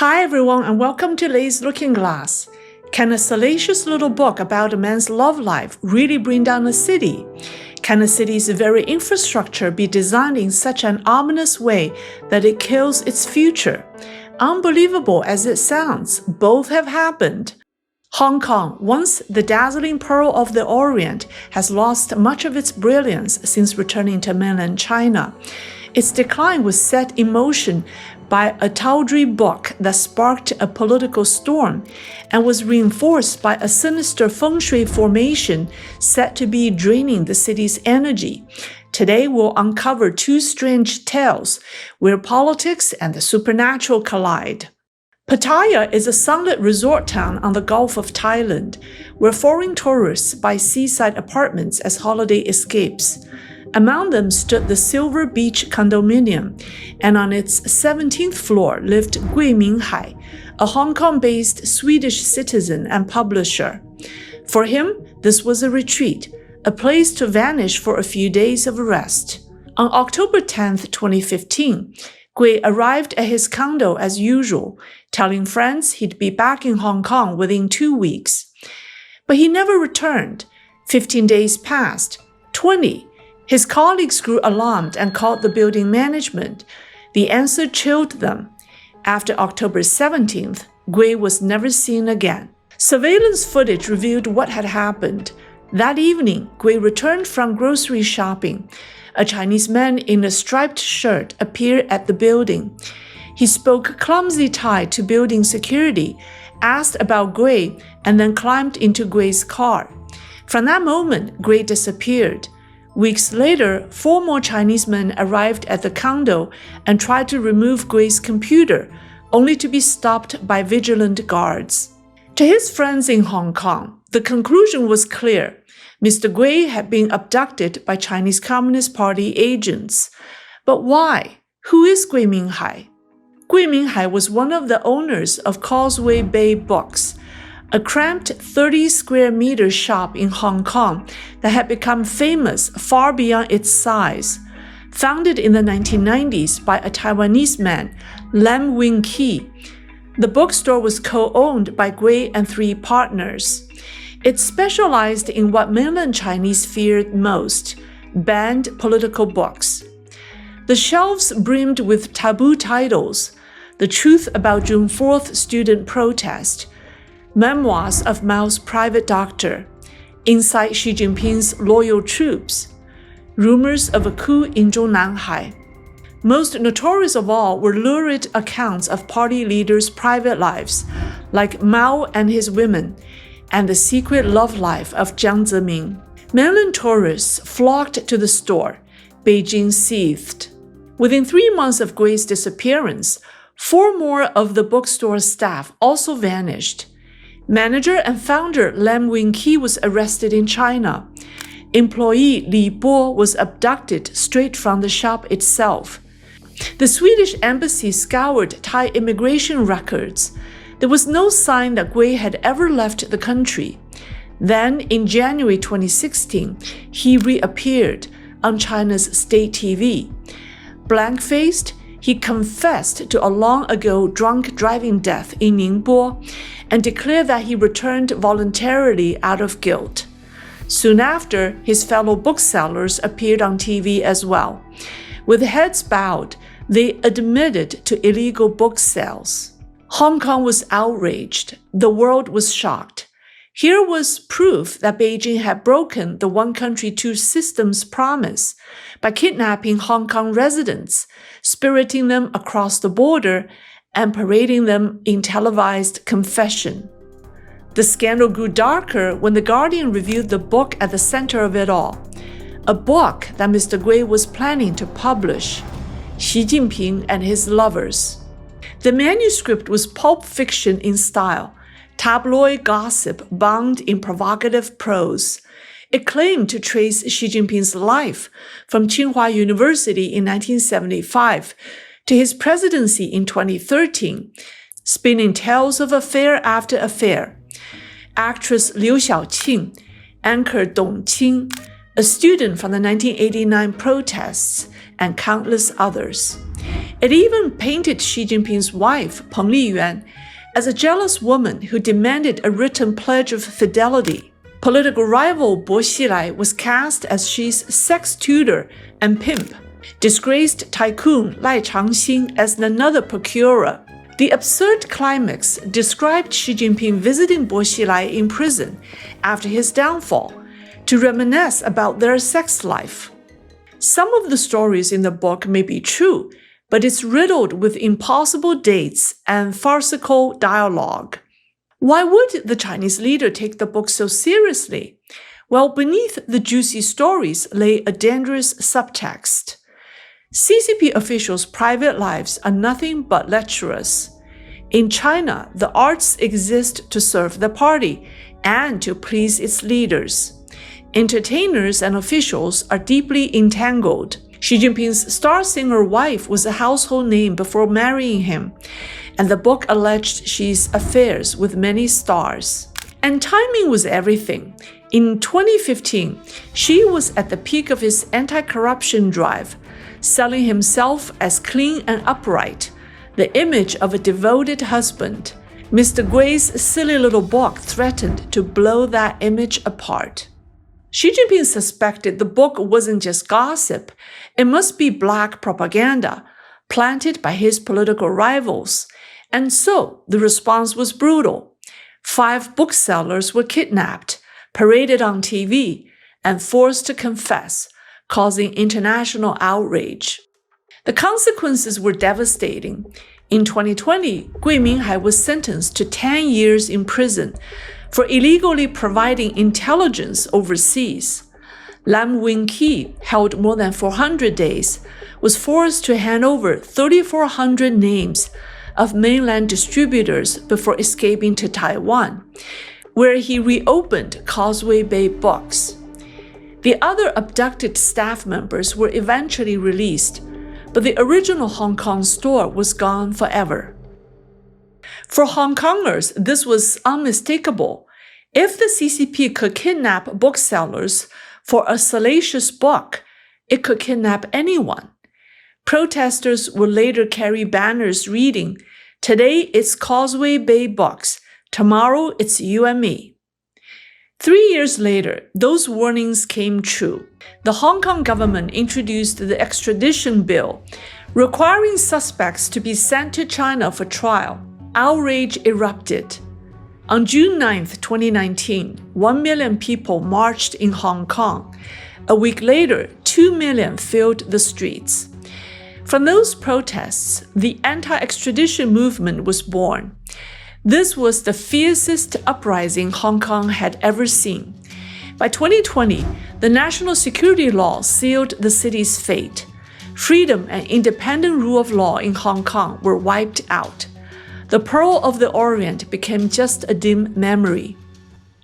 Hi everyone and welcome to Lei's Looking Glass. Can a salacious little book about a man's love life really bring down a city? Can a city's very infrastructure be designed in such an ominous way that it kills its future? Unbelievable as it sounds, both have happened. Hong Kong, once the dazzling pearl of the Orient, has lost much of its brilliance since returning to mainland China. Its decline was set in motion by a tawdry book that sparked a political storm and was reinforced by a sinister feng shui formation said to be draining the city's energy. Today we'll uncover two strange tales where politics and the supernatural collide. Pattaya is a sunlit resort town on the Gulf of Thailand, where foreign tourists buy seaside apartments as holiday escapes. Among them stood the Silver Beach condominium, and on its 17th floor lived Gui Minghai, a Hong Kong-based Swedish citizen and publisher. For him, this was a retreat, a place to vanish for a few days of rest. On October 10, 2015, Gui arrived at his condo as usual, telling friends he'd be back in Hong Kong within 2 weeks. But he never returned. 15 days passed, 20. His colleagues grew alarmed and called the building management. The answer chilled them. After October 17th, Gui was never seen again. Surveillance footage revealed what had happened. That evening, Gui returned from grocery shopping. A Chinese man in a striped shirt appeared at the building. He spoke clumsy Thai to building security, asked about Gui, and then climbed into Gui's car. From that moment, Gui disappeared. Weeks later, 4 more Chinese men arrived at the condo and tried to remove Gui's computer, only to be stopped by vigilant guards. To his friends in Hong Kong, the conclusion was clear. Mr. Gui had been abducted by Chinese Communist Party agents. But why? Who is Gui Minghai? Gui Minghai was one of the owners of Causeway Bay Books, a cramped 30-square-meter shop in Hong Kong that had become famous far beyond its size. Founded in the 1990s by a Taiwanese man, Lam Wing-Ki, the bookstore was co-owned by Gui and 3 partners. It specialized in what mainland Chinese feared most, banned political books. The shelves brimmed with taboo titles: The Truth About June 4th Student Protest, Memoirs of Mao's Private Doctor, Inside Xi Jinping's Loyal Troops, Rumors of a Coup in Zhongnanhai. Most notorious of all were lurid accounts of party leaders' private lives, like Mao and his women, and the secret love life of Jiang Zemin. Mainland tourists flocked to the store. Beijing seethed. Within 3 months of Gui's disappearance, 4 more of the bookstore's staff also vanished. Manager and founder Lam Wing-Ki was arrested in China. Employee Li Bo was abducted straight from the shop itself. The Swedish embassy scoured Thai immigration records. There was no sign that Gui had ever left the country. Then, in January 2016, he reappeared on China's state TV. Blank-faced, he confessed to a long-ago drunk driving death in Ningbo and declared that he returned voluntarily out of guilt. Soon after, his fellow booksellers appeared on TV as well. With heads bowed, they admitted to illegal book sales. Hong Kong was outraged. The world was shocked. Here was proof that Beijing had broken the one country, two systems promise by kidnapping Hong Kong residents, spiriting them across the border, and parading them in televised confession. The scandal grew darker when The Guardian reviewed the book at the center of it all, a book that Mr. Gui was planning to publish, Xi Jinping and His Lovers. The manuscript was pulp fiction in style, tabloid gossip bound in provocative prose. It claimed to trace Xi Jinping's life from Tsinghua University in 1975 to his presidency in 2013, spinning tales of affair after affair. Actress Liu Xiaoqing, anchor Dong Qing, a student from the 1989 protests, and countless others. It even painted Xi Jinping's wife, Peng Liyuan, as a jealous woman who demanded a written pledge of fidelity. Political rival Bo Xilai was cast as Xi's sex tutor and pimp, disgraced tycoon Lai Changxing as another procurer. The absurd climax described Xi Jinping visiting Bo Xilai in prison after his downfall to reminisce about their sex life. Some of the stories in the book may be true, but it's riddled with impossible dates and farcical dialogue. Why would the Chinese leader take the book so seriously? Well, beneath the juicy stories lay a dangerous subtext. CCP officials' private lives are nothing but lecherous. In China, the arts exist to serve the party and to please its leaders. Entertainers and officials are deeply entangled. Xi Jinping's star singer wife was a household name before marrying him, and the book alleged Xi's affairs with many stars. And timing was everything. In 2015, Xi was at the peak of his anti-corruption drive, selling himself as clean and upright, the image of a devoted husband. Mr. Gui's silly little book threatened to blow that image apart. Xi Jinping suspected the book wasn't just gossip, it must be black propaganda, planted by his political rivals. And so the response was brutal. 5 booksellers were kidnapped, paraded on TV, and forced to confess, causing international outrage. The consequences were devastating. In 2020, Gui Minhai was sentenced to 10 years in prison for illegally providing intelligence overseas. Lam Wing-ki, held more than 400 days, was forced to hand over 3,400 names of mainland distributors before escaping to Taiwan, where he reopened Causeway Bay Books. The other abducted staff members were eventually released, but the original Hong Kong store was gone forever. For Hong Kongers, this was unmistakable. If the CCP could kidnap booksellers for a salacious book, it could kidnap anyone. Protesters would later carry banners reading, "Today it's Causeway Bay Books, tomorrow it's you and me." 3 years later, those warnings came true. The Hong Kong government introduced the extradition bill, requiring suspects to be sent to China for trial. Outrage erupted. On June 9, 2019, 1 million people marched in Hong Kong. A week later, 2 million filled the streets. From those protests, the anti-extradition movement was born. This was the fiercest uprising Hong Kong had ever seen. By 2020, the national security law sealed the city's fate. Freedom and independent rule of law in Hong Kong were wiped out. The Pearl of the Orient became just a dim memory.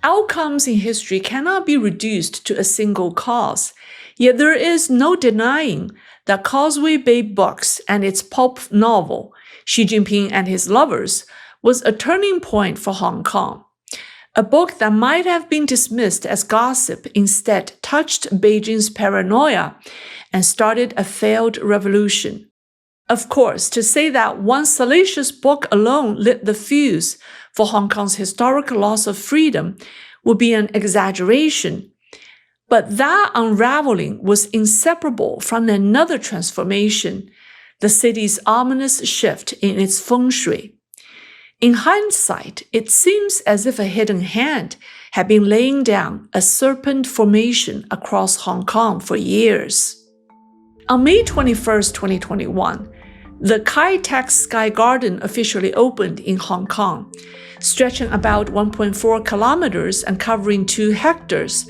Outcomes in history cannot be reduced to a single cause, yet there is no denying that Causeway Bay Books and its pulp novel, Xi Jinping and His Lovers, was a turning point for Hong Kong. A book that might have been dismissed as gossip instead touched Beijing's paranoia and started a failed revolution. Of course, to say that one salacious book alone lit the fuse for Hong Kong's historic loss of freedom would be an exaggeration. But that unraveling was inseparable from another transformation, the city's ominous shift in its feng shui. In hindsight, it seems as if a hidden hand had been laying down a serpent formation across Hong Kong for years. On May 21, 2021, the Kai Tak Sky Garden officially opened in Hong Kong. Stretching about 1.4 kilometers and covering 2 hectares,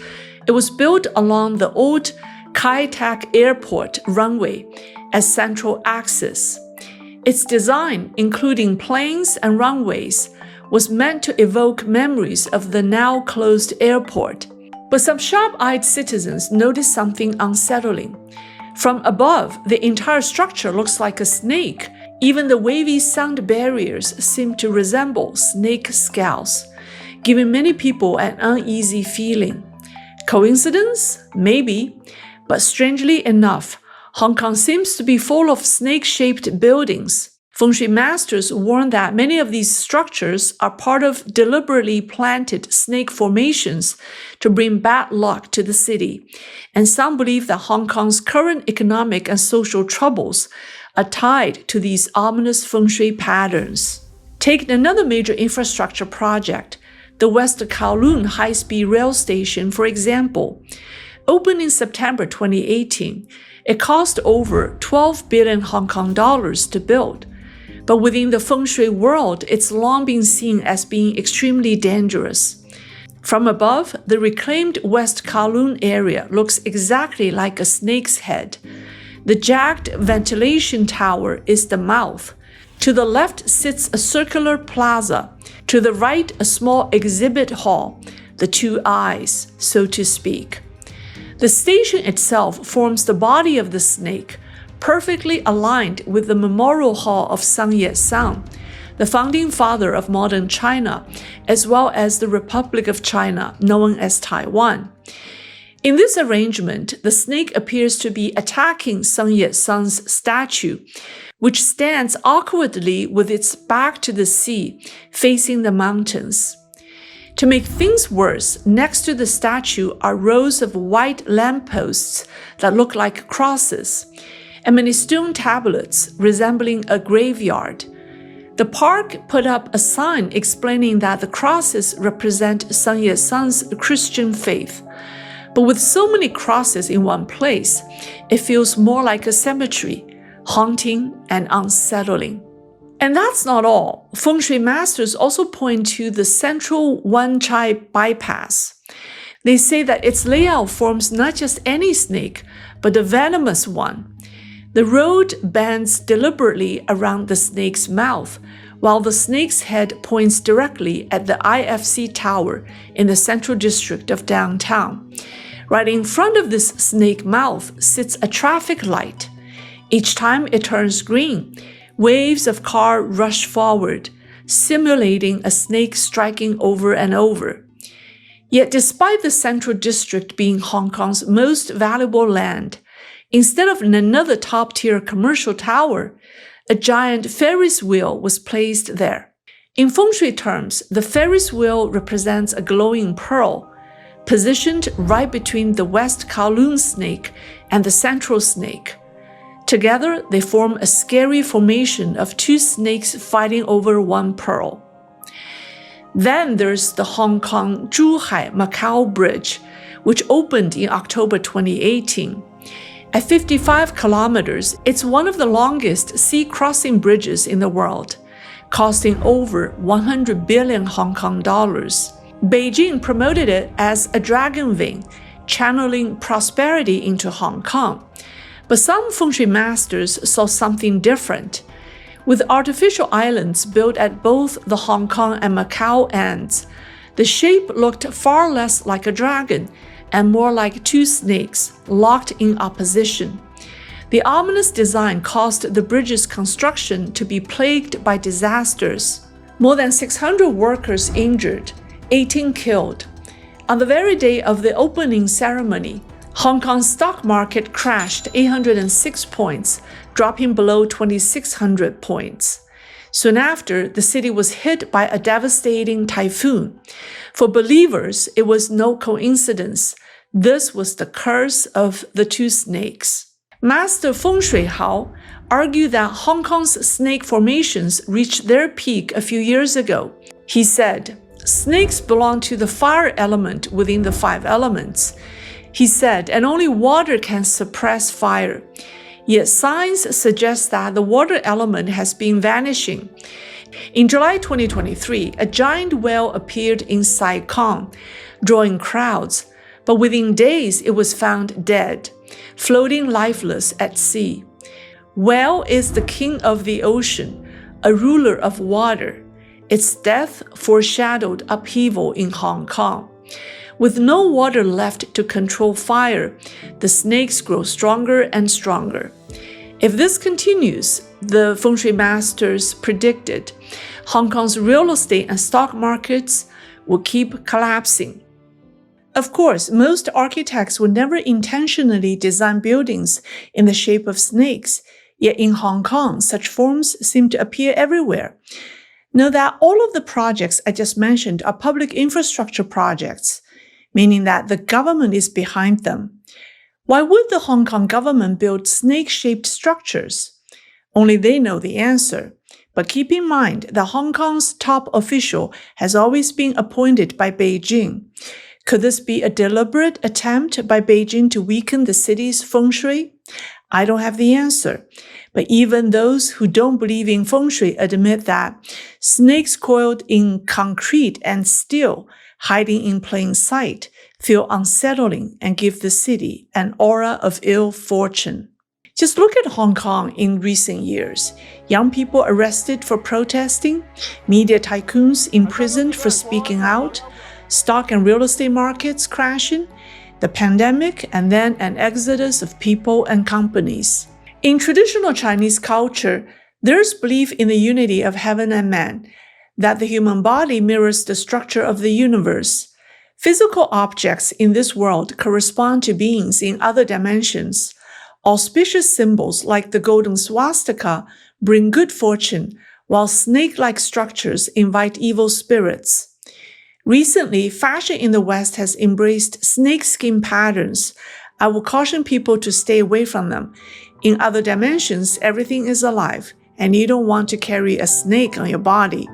it was built along the old Kai Tak Airport runway as central axis. Its design, including planes and runways, was meant to evoke memories of the now closed airport. But some sharp-eyed citizens noticed something unsettling. From above, the entire structure looks like a snake. Even the wavy sound barriers seem to resemble snake scales, giving many people an uneasy feeling. Coincidence? Maybe. But strangely enough, Hong Kong seems to be full of snake-shaped buildings. Feng shui masters warn that many of these structures are part of deliberately planted snake formations to bring bad luck to the city, and some believe that Hong Kong's current economic and social troubles are tied to these ominous feng shui patterns. Take another major infrastructure project, the West Kowloon high-speed rail station, for example. Opened in September 2018, it cost over 12 billion Hong Kong dollars to build. But within the feng shui world, it's long been seen as being extremely dangerous. From above, the reclaimed West Kowloon area looks exactly like a snake's head. The jagged ventilation tower is the mouth. To the left sits a circular plaza. To the right, a small exhibit hall, the two eyes, so to speak. The station itself forms the body of the snake, perfectly aligned with the memorial hall of Sun Yat-sen, the founding father of modern China, as well as the Republic of China, known as Taiwan. In this arrangement, the snake appears to be attacking Sun Yat-sen's statue, which stands awkwardly with its back to the sea, facing the mountains. To make things worse, next to the statue are rows of white lampposts that look like crosses, and many stone tablets resembling a graveyard. The park put up a sign explaining that the crosses represent Sun Yat-sen's Christian faith. But with so many crosses in one place, it feels more like a cemetery, haunting and unsettling. And that's not all. Feng shui masters also point to the central Wan Chai bypass. They say that its layout forms not just any snake, but a venomous one. The road bends deliberately around the snake's mouth, while the snake's head points directly at the IFC Tower in the central district of downtown. Right in front of this snake mouth sits a traffic light. Each time it turns green, waves of cars rush forward, simulating a snake striking over and over. Yet despite the central district being Hong Kong's most valuable land, instead of another top-tier commercial tower, a giant Ferris wheel was placed there. In feng shui terms, the Ferris wheel represents a glowing pearl, positioned right between the West Kowloon snake and the central snake. Together, they form a scary formation of two snakes fighting over one pearl. Then there's the Hong Kong-Zhuhai-Macau Bridge, which opened in October 2018. At 55 kilometers, it's one of the longest sea-crossing bridges in the world, costing over 100 billion Hong Kong dollars. Beijing promoted it as a dragon vein, channeling prosperity into Hong Kong. But some feng shui masters saw something different. With artificial islands built at both the Hong Kong and Macau ends, the shape looked far less like a dragon and more like two snakes locked in opposition. The ominous design caused the bridge's construction to be plagued by disasters. More than 600 workers injured, 18 killed. On the very day of the opening ceremony, Hong Kong's stock market crashed 806 points, dropping below 2,600 points. Soon after, the city was hit by a devastating typhoon. For believers, it was no coincidence. This was the curse of the two snakes. Master Feng Shui Hao argued that Hong Kong's snake formations reached their peak a few years ago. He said, snakes belong to the fire element within the five elements. He said, and only water can suppress fire. Yet science suggests that the water element has been vanishing. In July 2023, a giant whale appeared in Saigon, drawing crowds, but within days it was found dead, floating lifeless at sea. Whale is the king of the ocean, a ruler of water. Its death foreshadowed upheaval in Hong Kong. With no water left to control fire, the snakes grow stronger and stronger. If this continues, the feng shui masters predicted, Hong Kong's real estate and stock markets will keep collapsing. Of course, most architects would never intentionally design buildings in the shape of snakes, yet in Hong Kong, such forms seem to appear everywhere. Know that all of the projects I just mentioned are public infrastructure projects, meaning that the government is behind them. Why would the Hong Kong government build snake-shaped structures? Only they know the answer. But keep in mind that Hong Kong's top official has always been appointed by Beijing. Could this be a deliberate attempt by Beijing to weaken the city's feng shui? I don't have the answer. But even those who don't believe in feng shui admit that snakes coiled in concrete and steel, hiding in plain sight, feel unsettling and give the city an aura of ill fortune. Just look at Hong Kong in recent years. Young people arrested for protesting, media tycoons imprisoned for speaking out, stock and real estate markets crashing, the pandemic, and then an exodus of people and companies. In traditional Chinese culture, there's belief in the unity of heaven and man, that the human body mirrors the structure of the universe. Physical objects in this world correspond to beings in other dimensions. Auspicious symbols like the golden swastika bring good fortune, while snake-like structures invite evil spirits. Recently, fashion in the West has embraced snakeskin patterns. I will caution people to stay away from them. In other dimensions, everything is alive, and you don't want to carry a snake on your body.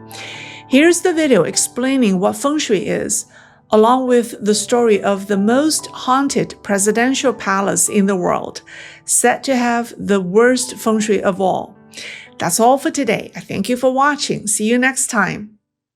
Here's the video explaining what feng shui is, along with the story of the most haunted presidential palace in the world, said to have the worst feng shui of all. That's all for today. I thank you for watching. See you next time.